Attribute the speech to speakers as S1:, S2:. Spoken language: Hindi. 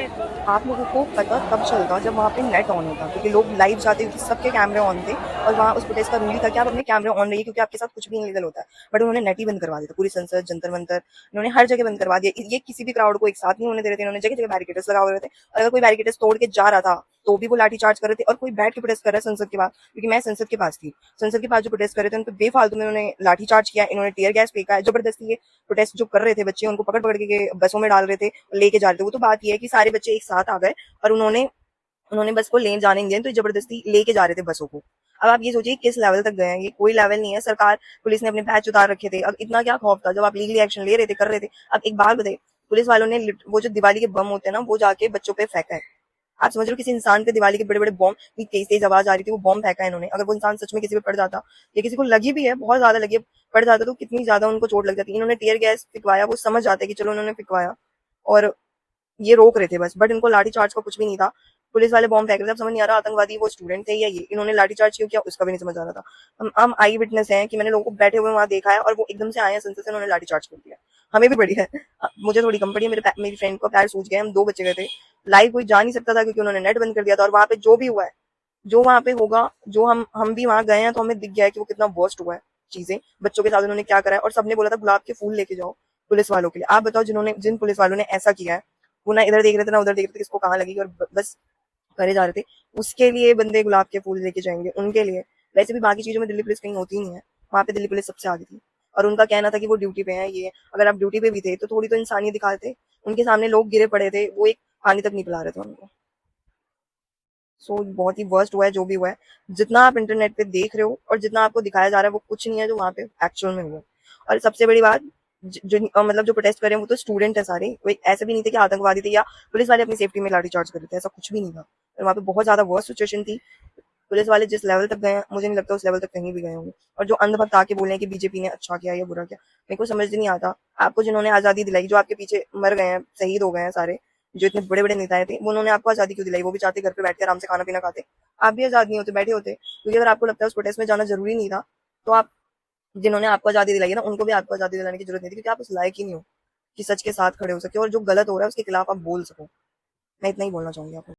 S1: आप लोगों को पता तब चलता जब वहाँ पे नेट ऑन होता, क्योंकि लोग लाइव जाते क्योंकि सबके कैमरे ऑन थे। और वहाँ उस प्रोटेस्ट का रूल ही था कि आप अपने कैमरे ऑन रहिए, क्योंकि आपके साथ कुछ भी इलीगल होता है। बट उन्होंने नेट ही बंद करवा दिया था, पूरी संसद, जंतर मंतर, इन्होंने हर जगह बंद करवा दिया। ये किसी भी क्राउड को एक साथ नहीं होने दे रहे थे, इन्होंने जगह जगह बैरिकेड्स लगा हुए रहे थे। और अगर कोई बैरिकेड्स तोड़ के जा रहा था तो भी वो लाठी चार्ज कर रहे थे। और कोई बैठ के प्रोटेस्ट कर रहा है संसद के पास, क्योंकि मैं संसद के पास थी, संसद के पास जो प्रोटेस्ट कर रहे थे उन पे बेफालतू में उन्होंने लाठी चार्ज किया, इन्होंने टीयर गैस फेंका है। जबरदस्ती ये प्रोटेस्ट जो कर रहे थे बच्चे, उनको पकड़ पकड़ के बसों में डाल रहे थे, लेके जा रहे थे। वो तो बात ये है कि सारे बच्चे एक साथ आ गए और उन्होंने उन्होंने बस को लेन जाने नहीं दिया, तो जबरदस्ती लेके जा रहे थे बसों को। अब आप ये सोचिए किस लेवल तक गए हैं। ये कोई लेवल नहीं है। सरकार, पुलिस ने अपने बैच उतार रखे थे। अब इतना क्या खौफ था जब आप लीगली एक्शन ले रहे थे, कर रहे थे। अब एक बात बताइए, पुलिस वालों ने वो जो दिवाली के बम होते हैं ना, वो जाके बच्चों पे फेंका है। आप समझ रहे हो, किसी इंसान पे दिवाली के बड़े बड़े बॉम्ब, इतनी तेज तेज आवाज आ रही थी, वो बॉम्ब फेंका है इन्होंने। अगर वो इंसान सच में किसी पे पड़ जाता, या किसी को लगी भी है, बहुत ज्यादा लगी है, पड़ जाता, तो कितनी ज्यादा उनको चोट लग जाती। इन्होंने टीयर गैस फिकवाया, वो समझ जाते कि चलो उन्होंने फिकवाया और ये रोक रहे थे बस, बट इनको लाठी चार्ज का कुछ भी नहीं था। पुलिस वाले बॉम्ब फेंक रहे थे। अब समझ नहीं आ रहा आतंकवादी वो स्टूडेंट थे या ये, इन्होंने लाठी चार्ज क्यों किया उसका भी नहीं समझ आ रहा था। हम आई विटनेस हैं कि मैंने लोगों को बैठे हुए वहां देखा है, और वो एकदम से आए हैं संसद से, उन्होंने लाठी चार्ज कर दिया। हमें भी पड़ी है। मुझे थोड़ी कम पड़ी है, मेरी फ्रेंड को पैर सूज गए, हम 2 बच्चे गए थे। लाइव कोई जा नहीं सकता था क्योंकि उन्होंने नेट बंद कर दिया था। और वहां पे जो भी हुआ है, जो वहां पे होगा, जो हम भी वहां गए हैं तो हमें दिख गया है कि वो कितना वर्स्ट हुआ है। चीजें बच्चों के साथ उन्होंने क्या करा है। और सबने बोला था गुलाब के फूल लेके जाओ पुलिस वालों के लिए। आप बताओ, जिन पुलिस वालों ने ऐसा किया है, वो ना इधर देख रहे थे ना उधर देख रहे थे किसको कहाँ लगेगी, और बस करे जा रहे थे। उसके लिए बंदे गुलाब के फूल लेके जाएंगे उनके लिए। वैसे भी बाकी चीजों में दिल्ली पुलिस कहीं होती ही नहीं है, वहां पे दिल्ली पुलिस सबसे आगे थी। और उनका कहना था कि वो ड्यूटी पे है। ये अगर आप ड्यूटी पे भी थे तो थोड़ी तो इंसानियत दिखाते। उनके सामने लोग गिरे पड़े थे, वो एक पानी तक नहीं पिला रहे थे उनको। सो बहुत ही वर्स्ट हुआ है जो भी हुआ है। जितना आप इंटरनेट पे देख रहे हो और जितना आपको दिखाया जा रहा है, वो कुछ नहीं है जो वहां पे एक्चुअल में हुआ है। और सबसे बड़ी बात, मतलब जो प्रोटेस्ट कर रहे हैं वो तो स्टूडेंट है सारे, कोई ऐसे भी नहीं थे कि आतंकवादी थे या पुलिस वाले अपनी सेफ्टी में लाठी चार्ज कर रहे थे, ऐसा कुछ भी नहीं था। और वहाँ पे बहुत ज्यादा वर्स्ट सिचुएशन थी। पुलिस वाले जिस लेवल तक गए हैं, मुझे नहीं लगता उस लेवल तक कहीं भी गए होंगे। और जो अंधभक्त आके बोले हैं कि बीजेपी ने अच्छा किया या बुरा किया, मेरे को समझ नहीं आता। आपको जिन्होंने आजादी दिलाई, जो आपके पीछे मर गए हैं, शहीद हो गए हैं सारे, जो इतने बड़े बड़े नेताएं थे, वो उन्होंने आपको आजादी क्यों दिलाई? वो भी चाहते घर पे बैठ के आराम से खाना पीना खाते। आप भी आजाद नहीं होते, बैठे होते। क्योंकि अगर आपको लगता है उस प्रोटेस्ट में जाना जरूरी नहीं था, तो आप, जिन्होंने आपको आजादी दिलाई है ना, उनको भी आपको आजादी दिलाने की जरूरत नहीं थी, क्योंकि आप उस लायक ही नहीं हो कि सच के साथ खड़े हो सके और जो गलत हो रहा है उसके खिलाफ आप बोल सको। मैं इतना ही बोलना चाहूंगी आपको।